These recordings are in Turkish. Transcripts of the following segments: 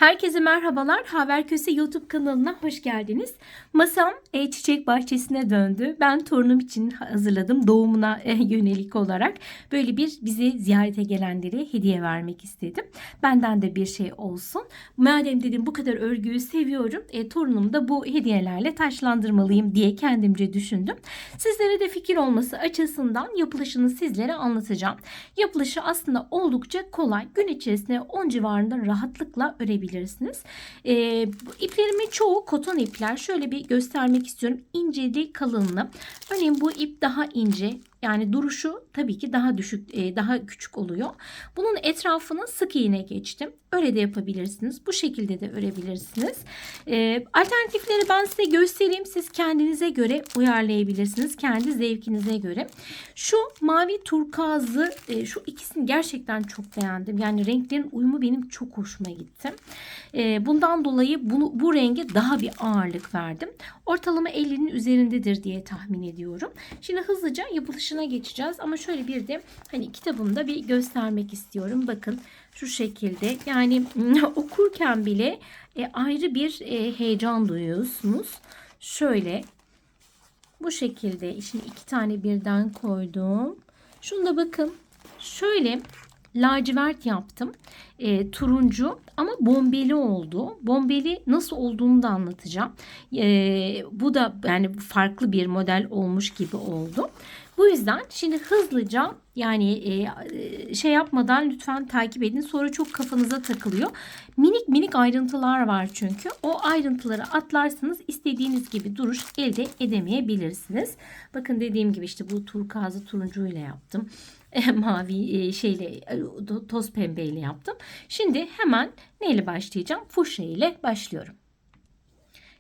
Herkese merhabalar. Haberköse YouTube kanalına hoş geldiniz. Masam çiçek bahçesine döndü. Ben torunum için hazırladım. Doğumuna yönelik olarak böyle bir bizi ziyarete gelenlere hediye vermek istedim. Benden de bir şey olsun. Madem dedim bu kadar örgüyü seviyorum. Torunumu da bu hediyelerle taçlandırmalıyım diye kendimce düşündüm. Sizlere de fikir olması açısından yapılışını sizlere anlatacağım. Yapılışı aslında oldukça kolay. Gün içerisinde 10 civarında rahatlıkla örebilirsiniz. İplerimin çoğu koton ipler. Şöyle bir göstermek istiyorum. İnceli kalınlığı. Örneğin bu ip daha ince. Yani duruşu tabii ki daha düşük, daha küçük oluyor. Bunun etrafını sık iğne geçtim. Öyle de yapabilirsiniz. Bu şekilde de örebilirsiniz. Alternatifleri ben size göstereyim. Siz kendinize göre uyarlayabilirsiniz. Kendi zevkinize göre. Şu mavi turkuazlı, şu ikisini gerçekten çok beğendim. Yani renklerin uyumu benim çok hoşuma gitti. Bundan dolayı bu renge daha bir ağırlık verdim. Ortalama 50'nin üzerindedir diye tahmin ediyorum. Şimdi hızlıca yapılışına geçeceğiz. Ama şöyle bir de hani kitabımda bir göstermek istiyorum. Bakın şu şekilde. Yani okurken bile ayrı bir heyecan duyuyorsunuz. Şöyle bu şekilde. Şimdi 2 tane birden koydum. Şunu da bakın. Şöyle lacivert yaptım. Turuncu ama bombeli oldu. Bombeli nasıl olduğunu da anlatacağım. Bu da yani farklı bir model olmuş gibi oldu. Bu yüzden şimdi hızlıca yani şey yapmadan lütfen takip edin. Sonra çok kafanıza takılıyor. Minik minik ayrıntılar var çünkü. O ayrıntıları atlarsanız istediğiniz gibi duruş elde edemeyebilirsiniz. Bakın dediğim gibi işte bu turkuazı turuncuyla yaptım. Mavi şeyle toz pembeyle yaptım. Şimdi hemen neyle başlayacağım? Fuşya ile başlıyorum.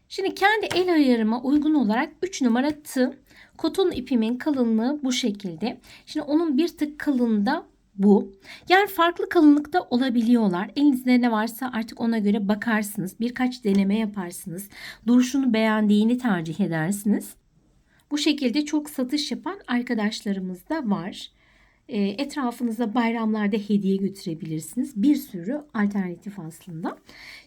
Şimdi kendi el ayarıma uygun olarak 3 numara tığ. Koton ipimin kalınlığı bu şekilde. Şimdi onun bir tık kalınlığı bu. Yani farklı kalınlıkta olabiliyorlar. Elinizde ne varsa artık ona göre bakarsınız. Birkaç deneme yaparsınız. Duruşunu beğendiğini tercih edersiniz. Bu şekilde çok satış yapan arkadaşlarımız da var. Etrafınıza bayramlarda hediye götürebilirsiniz. Bir sürü alternatif aslında.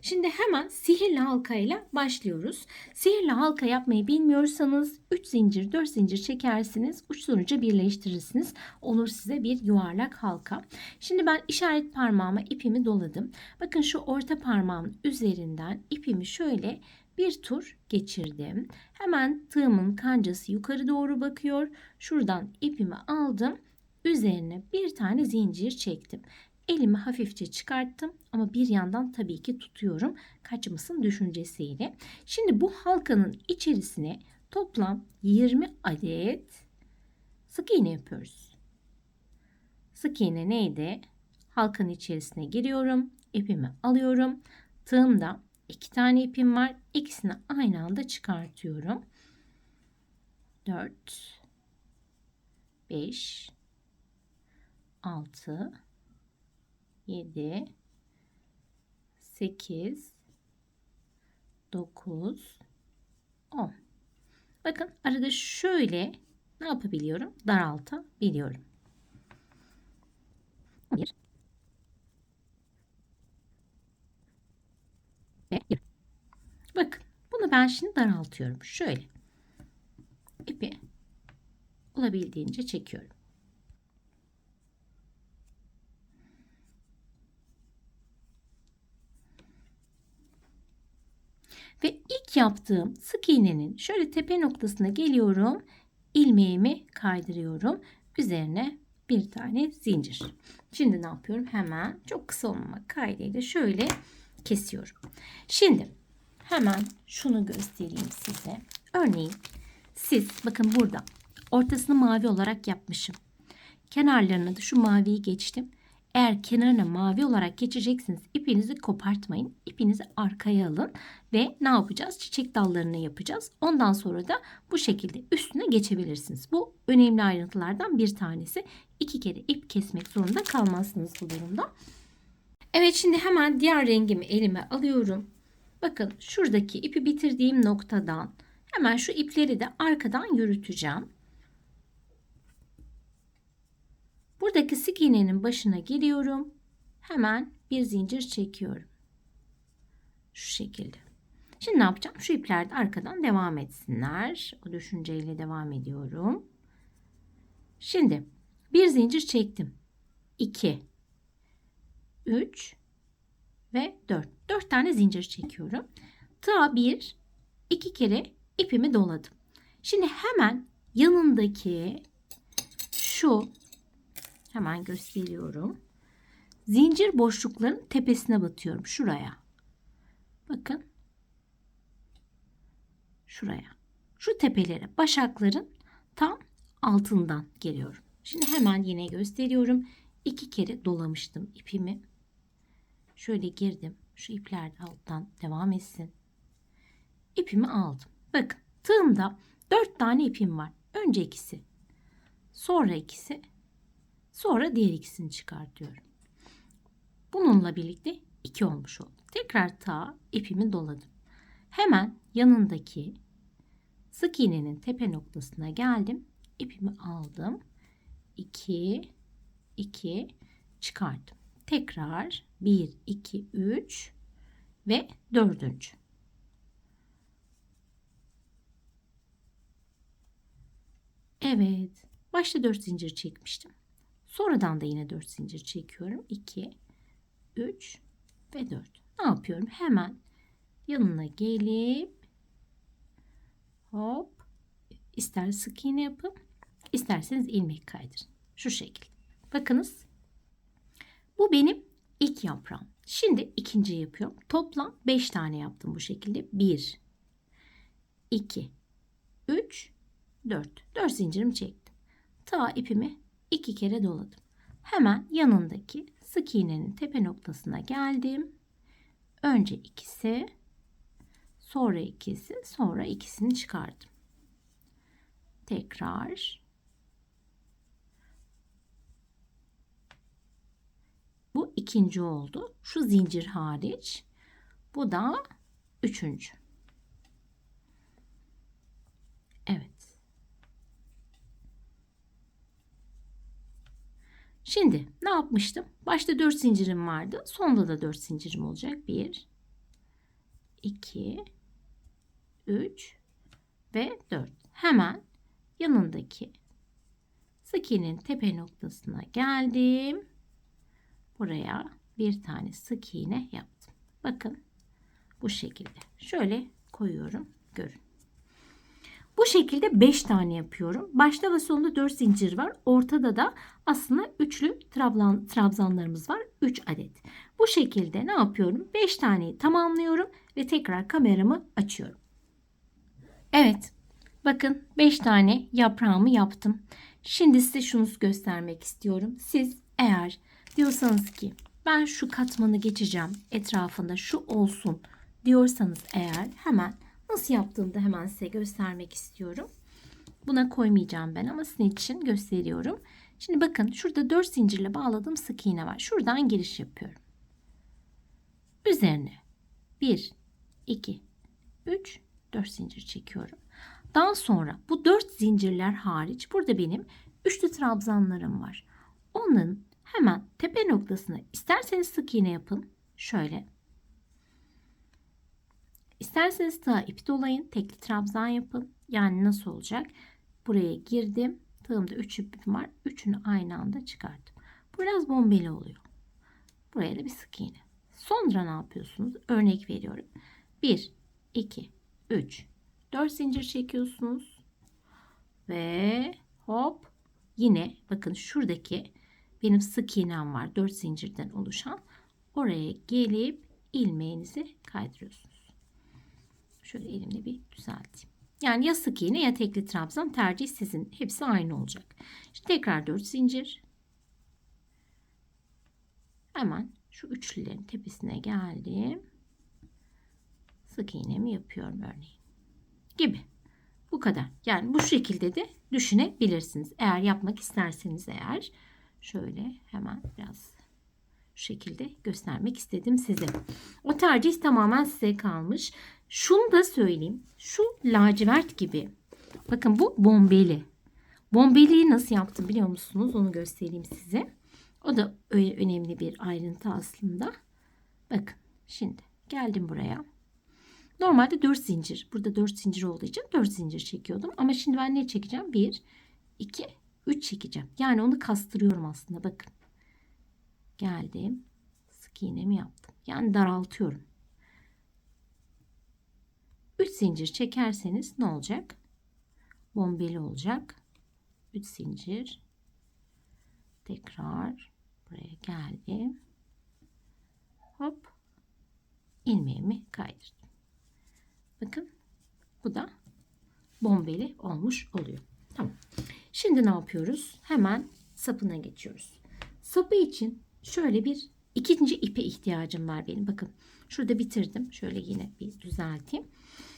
Şimdi hemen sihirli halka ile başlıyoruz. Sihirli halka yapmayı bilmiyorsanız 3 zincir 4 zincir çekersiniz. Uçlarınca birleştirirsiniz. Olur size bir yuvarlak halka. Şimdi ben işaret parmağıma ipimi doladım. Bakın şu orta parmağımın üzerinden ipimi şöyle bir tur geçirdim. Hemen tığımın kancası yukarı doğru bakıyor. Şuradan ipimi aldım. Üzerine bir tane zincir çektim. Elimi hafifçe çıkarttım ama bir yandan tabii ki tutuyorum kaçmasın düşüncesiyle. Şimdi bu halkanın içerisine toplam 20 adet sık iğne yapıyoruz. Sık iğne neydi? Halkanın içerisine giriyorum. İpimi alıyorum. Tığımda 2 tane ipim var. İkisini aynı anda çıkartıyorum. 4 5 6 7 8 9 10. Bakın arada şöyle ne yapabiliyorum? Daraltabiliyorum. 1 ve 2. Bakın bunu ben şimdi daraltıyorum. Şöyle ipi olabildiğince çekiyorum. Ve ilk yaptığım sık iğnenin şöyle tepe noktasına geliyorum. İlmeğimi kaydırıyorum. Üzerine bir tane zincir. Şimdi ne yapıyorum? Hemen çok kısa olmamak kaydıyla şöyle kesiyorum. Şimdi hemen şunu göstereyim size. Örneğin siz bakın burada ortasını mavi olarak yapmışım. Kenarlarına da şu maviyi geçtim. Eğer kenarına mavi olarak geçeceksiniz ipinizi kopartmayın. İpinizi arkaya alın ve ne yapacağız? Çiçek dallarını yapacağız. Ondan sonra da bu şekilde üstüne geçebilirsiniz. Bu önemli ayrıntılardan bir tanesi. 2 kere ip kesmek zorunda kalmazsınız bu durumda. Evet şimdi hemen diğer rengimi elime alıyorum. Bakın şuradaki ipi bitirdiğim noktadan hemen şu ipleri de arkadan yürüteceğim. Buradaki sık iğnenin başına geliyorum. Hemen bir zincir çekiyorum. Şu şekilde. Şimdi ne yapacağım? Şu ipler de arkadan devam etsinler. O düşünceyle devam ediyorum. Şimdi bir zincir çektim. 2, 3 ve 4. 4 tane zincir çekiyorum. Tığa 1, 2 kere ipimi doladım. Şimdi hemen yanındaki şu, hemen gösteriyorum, zincir boşlukların tepesine batıyorum. Şuraya. Bakın. Şuraya. Şu tepelere, başakların tam altından geliyorum. Şimdi hemen yine gösteriyorum. 2 kere dolamıştım ipimi. Şöyle girdim. Şu ipler de alttan devam etsin. İpimi aldım. Bakın tığımda 4 tane ipim var. Önce ikisi. Sonra ikisi. Sonra diğer ikisini çıkartıyorum. Bununla birlikte 2 olmuş oldu. Tekrar tığa ipimi doladım. Hemen yanındaki sık iğnenin tepe noktasına geldim. İpimi aldım. 2, 2 çıkardım. Tekrar 1, 2, 3 ve 4. Evet. Başta 4 zincir çekmiştim. Sonradan da yine 4 zincir çekiyorum. 2, 3 ve 4. Ne yapıyorum? Hemen yanına gelip hop, ister sık iğne yapın, isterseniz ilmek kaydırın. Şu şekilde. Bakınız. Bu benim ilk yaprağım. Şimdi ikinciyi yapıyorum. Toplam 5 tane yaptım bu şekilde. 1, 2, 3, 4. 4 zincirimi çektim. Tığa ipimi 2 kere doladım. Hemen yanındaki sık iğnenin tepe noktasına geldim. Önce ikisi, sonra ikisi, sonra ikisini çıkardım. Tekrar. Bu ikinci oldu. Şu zincir hariç. Bu da üçüncü. Evet. Şimdi ne yapmıştım? Başta 4 zincirim vardı. Sonda da 4 zincirim olacak. 1, 2, 3 ve 4. Hemen yanındaki sık iğnenin tepe noktasına geldim. Buraya bir tane sık iğne yaptım. Bakın bu şekilde. Şöyle koyuyorum. Görün. Bu şekilde 5 tane yapıyorum. Başta ve sonunda 4 zincir var. Ortada da aslında üçlü trabzanlarımız var. 3 adet. Bu şekilde ne yapıyorum? 5 taneyi tamamlıyorum ve tekrar kameramı açıyorum. Evet. Bakın 5 tane yaprağımı yaptım. Şimdi size şunu göstermek istiyorum. Siz eğer diyorsanız ki ben şu katmanı geçeceğim, etrafında şu olsun diyorsanız eğer, hemen nasıl yaptığımı da hemen size göstermek istiyorum. Buna koymayacağım ben ama sizin için gösteriyorum. Şimdi bakın şurada 4 zincirle bağladığım sık iğne var. Şuradan giriş yapıyorum. Üzerine 1, 2, 3, 4 zincir çekiyorum. Daha sonra bu 4 zincirler hariç burada benim üçlü trabzanlarım var. Onun hemen tepe noktasına isterseniz sık iğne yapın. Şöyle. İsterseniz daha ip dolayın. Tekli trabzan yapın. Yani nasıl olacak? Buraya girdim. Tığımda 3 ipim var. Üçünü aynı anda çıkarttım. Bu biraz bombeli oluyor. Buraya da bir sık iğne. Sonra ne yapıyorsunuz? Örnek veriyorum. 1, 2, 3, 4 zincir çekiyorsunuz. Ve hop, yine bakın şuradaki benim sık iğnem var. 4 zincirden oluşan. Oraya gelip ilmeğinizi kaydırıyorsunuz. Şöyle elimle bir düzelteyim. Yani ya sık iğne ya tekli trabzan, tercih sizin. Hepsi aynı olacak. Şimdi tekrar 4 zincir. Hemen şu üçlülerin tepesine geldim. Sık iğnemi yapıyorum örneğin. Gibi. Bu kadar. Yani bu şekilde de düşünebilirsiniz. Eğer yapmak isterseniz eğer. Şöyle hemen biraz şu şekilde göstermek istedim size. O tercih tamamen size kalmış. Şunu da söyleyeyim. Şu lacivert gibi. Bakın bu bombeli. Bombeliyi nasıl yaptım biliyor musunuz? Onu göstereyim size. O da önemli bir ayrıntı aslında. Bakın şimdi Geldim buraya. Normalde 4 zincir. Burada 4 zincir olduğu için 4 zincir çekiyordum. Ama şimdi ben ne çekeceğim? 1, 2, 3 çekeceğim. Yani onu kastırıyorum aslında. Bakın. Geldim. Sık iğnemi yaptım. Yani daraltıyorum. 3 zincir çekerseniz ne olacak? Bombeli olacak. 3 zincir. Tekrar buraya geldim. Hop. İlmeğimi kaydırdım. Bakın. Bu da bombeli olmuş oluyor. Tamam. Şimdi ne yapıyoruz? Hemen sapına geçiyoruz. Sapı için şöyle bir ikinci ipe ihtiyacım var benim. Bakın şurada bitirdim. Şöyle yine bir düzelteyim.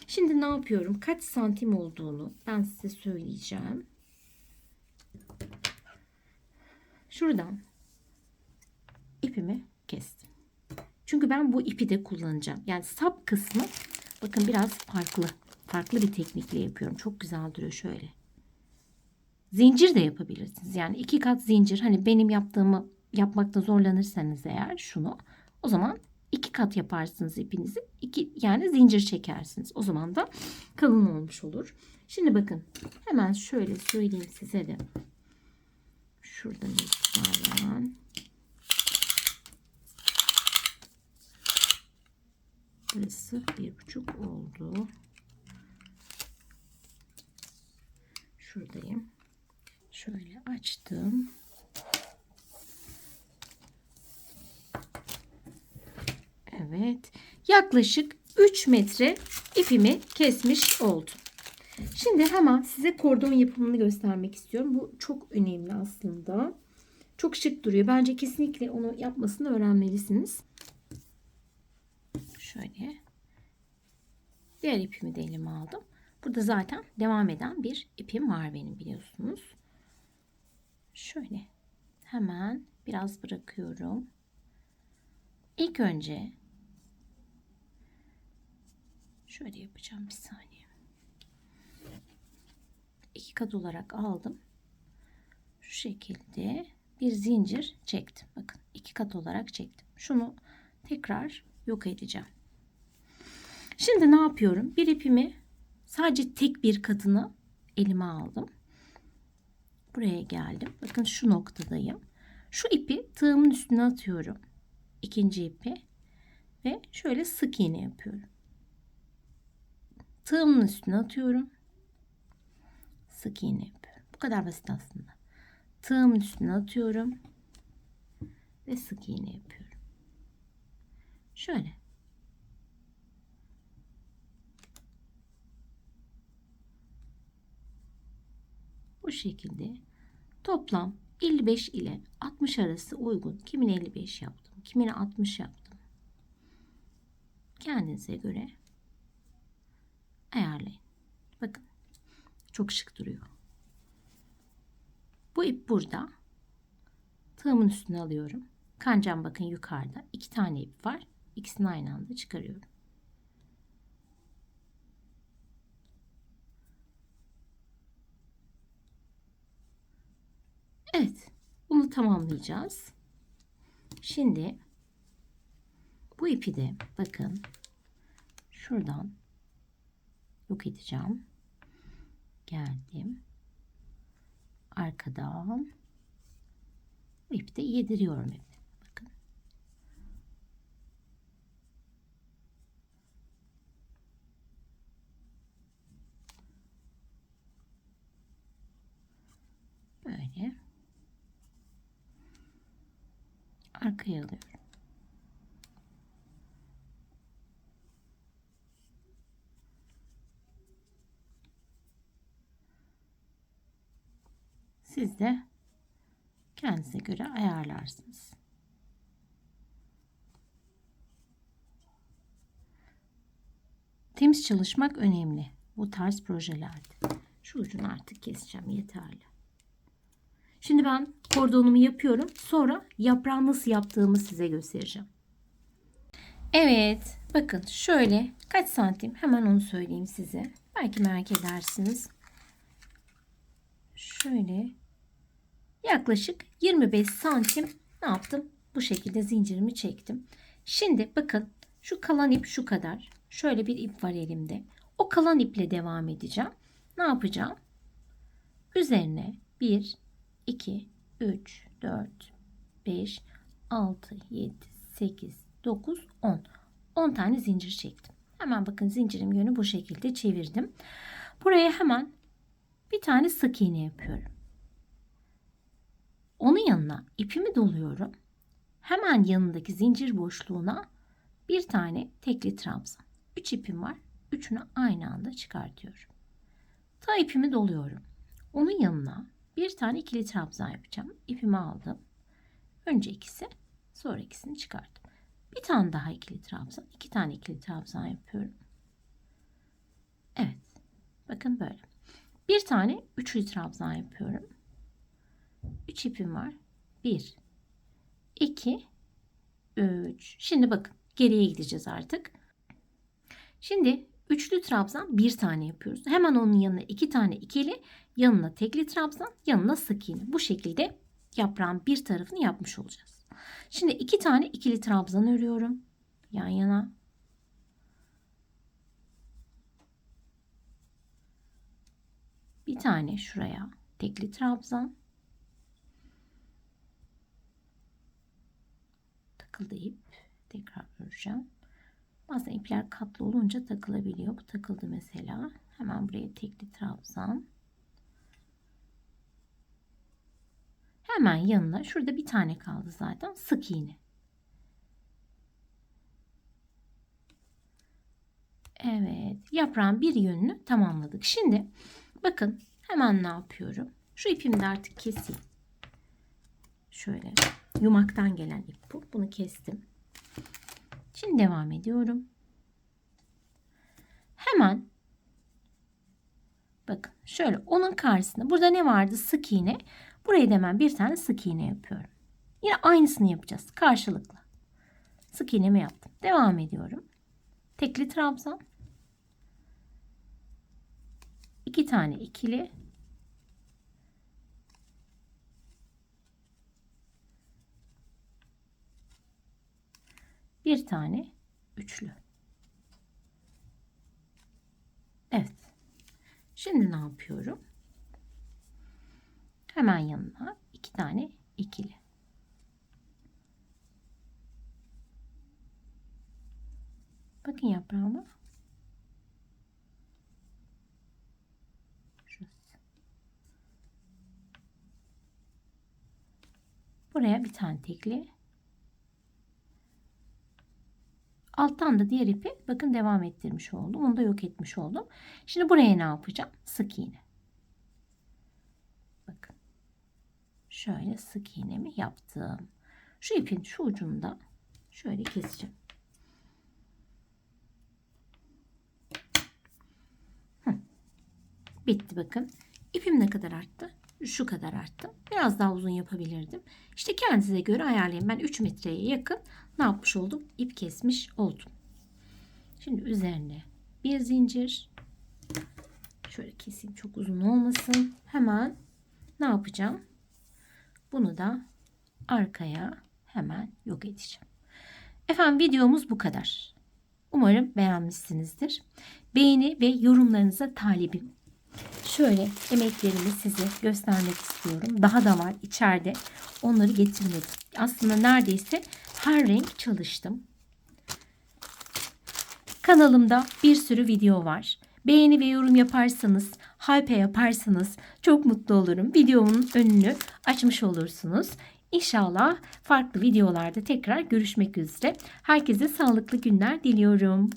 Şimdi ne yapıyorum? Kaç santim olduğunu ben size söyleyeceğim. Şuradan ipimi kestim. Çünkü ben bu ipi de kullanacağım. Yani sap kısmı bakın biraz farklı. Farklı bir teknikle yapıyorum. Çok güzel duruyor şöyle. Zincir de yapabilirsiniz. Yani 2 kat zincir. Hani benim yaptığımı yapmakta zorlanırsanız eğer şunu. O zaman 2 kat yaparsınız ipinizi. Yani zincir çekersiniz. O zaman da kalın olmuş olur. Şimdi bakın. Hemen şöyle söyleyeyim size de. Şuradan itibaren. Burası 1,5 oldu. Şuradayım. Şöyle açtım. Evet. Yaklaşık 3 metre ipimi kesmiş oldum. Şimdi hemen size kordon yapımını göstermek istiyorum. Bu çok önemli aslında. Çok şık duruyor. Bence kesinlikle onu yapmasını öğrenmelisiniz. Şöyle. Diğer ipimi de elime aldım. Burada zaten devam eden bir ipim var benim biliyorsunuz. Şöyle. Hemen biraz bırakıyorum. İlk önce şöyle yapacağım bir saniye. 2 kat olarak aldım. Şu şekilde bir zincir çektim. Bakın 2 kat olarak çektim. Şunu tekrar yok edeceğim. Şimdi ne yapıyorum? Bir ipimi sadece tek bir katını elime aldım. Buraya geldim. Bakın şu noktadayım. Şu ipi tığımın üstüne atıyorum. İkinci ipi ve şöyle sık iğne yapıyorum. Tığımın üstüne atıyorum. Sık iğne yapıyorum. Bu kadar basit aslında. Tığımın üstüne atıyorum ve sık iğne yapıyorum. Şöyle. Bu şekilde toplam 55 ile 60 arası uygun. Kimin 55 yaptım, kimin 60 yaptım. Kendinize göre ayarlayın. Bakın çok şık duruyor. Bu ip burada. Tığımın üstüne alıyorum. Kancam bakın yukarıda. 2 tane ip var. İkisini aynı anda çıkarıyorum. Evet. Bunu tamamlayacağız. Şimdi bu ipi de bakın şuradan yok edeceğim. Geldim. Arkadan bu ipi de yediriyorum hep. Bakın. Böyle. Arkaya alıyorum. Siz de kendinize göre ayarlarsınız. Temiz çalışmak önemli bu tarz projelerde. Şu ucunu artık keseceğim, yeterli. Şimdi ben kordonumu yapıyorum. Sonra yaprağı nasıl yaptığımı size göstereceğim. Evet, bakın şöyle kaç santim hemen onu söyleyeyim size. Belki merak edersiniz. Şöyle yaklaşık 25 santim ne yaptım? Bu şekilde zincirimi çektim. Şimdi bakın Şu kalan ip şu kadar. Şöyle bir ip var elimde. O kalan iple devam edeceğim. Ne yapacağım? Üzerine 1, 2, 3, 4, 5, 6, 7, 8, 9, 10. 10 tane zincir çektim. Hemen bakın zincirim yönü bu şekilde çevirdim. Buraya hemen bir tane sık iğne yapıyorum. Onun yanına ipimi doluyorum. Hemen yanındaki zincir boşluğuna bir tane tekli trabzan. 3 ipim var. Üçünü aynı anda çıkartıyorum. Ta ipimi doluyorum. Onun yanına bir tane ikili trabzan yapacağım. İpimi aldım. Önce ikisi, sonra ikisini çıkarttım. Bir tane daha ikili trabzan, 2 tane ikili trabzan yapıyorum. Evet. Bakın böyle. Bir tane üçlü trabzan yapıyorum. 3 ipim var. 1, 2, 3. Şimdi bakın geriye gideceğiz artık. Şimdi üçlü trabzan bir tane yapıyoruz. Hemen onun yanına 2 tane ikili, yanına tekli trabzan, yanına sık iğne. Bu şekilde yaprağın bir tarafını yapmış olacağız. Şimdi 2 tane ikili trabzan örüyorum. Yan yana. Bir tane şuraya tekli trabzan. Takıldı ip. Tekrar öreceğim. Bazen ipler katlı olunca takılabiliyor. Bu takıldı mesela. Hemen buraya tekli trabzan. Hemen yanına şurada bir tane kaldı zaten. Sık iğne. Evet. Yaprağın bir yönünü tamamladık. Şimdi bakın hemen ne yapıyorum? Şu ipimi de artık keseyim. Şöyle yumaktan gelen ip bu. Bunu kestim. Şimdi devam ediyorum. Hemen bakın şöyle onun karşısında burada ne vardı? Sık iğne. Buraya da hemen bir tane sık iğne yapıyorum. Yine aynısını yapacağız karşılıklı. Sık iğnemi yaptım. Devam ediyorum. Tekli trabzan. 2 tane ikili. Bir tane üçlü. Evet. Şimdi ne yapıyorum? Hemen yanına 2 tane ikili. Bakın yaprağıma. Şurası. Buraya bir tane tekli. Alttan da diğer ipi bakın devam ettirmiş oldum. Onu da yok etmiş oldum. Şimdi buraya ne yapacağım? Sık iğne. Bakın. Şöyle sık iğnemi yaptım. Şu ipin şu ucunda şöyle keseceğim. Bitti bakın. İpim ne kadar arttı? Şu kadar arttı. Biraz daha uzun yapabilirdim. İşte kendinize göre ayarlayın. Ben 3 metreye yakın ne yapmış oldum? İp kesmiş oldum. Şimdi üzerine bir zincir. Şöyle keseyim çok uzun olmasın. Hemen ne yapacağım? Bunu da arkaya hemen yok edeceğim. Efendim videomuz bu kadar. Umarım beğenmişsinizdir. Beğeni ve yorumlarınıza talibim. Şöyle emeklerimi size göstermek istiyorum. Daha da var içeride. Onları getirmedim. Aslında neredeyse her renk çalıştım. Kanalımda bir sürü video var. Beğeni ve yorum yaparsanız, hype yaparsanız çok mutlu olurum. Videomun önünü açmış olursunuz. İnşallah farklı videolarda tekrar görüşmek üzere. Herkese sağlıklı günler diliyorum.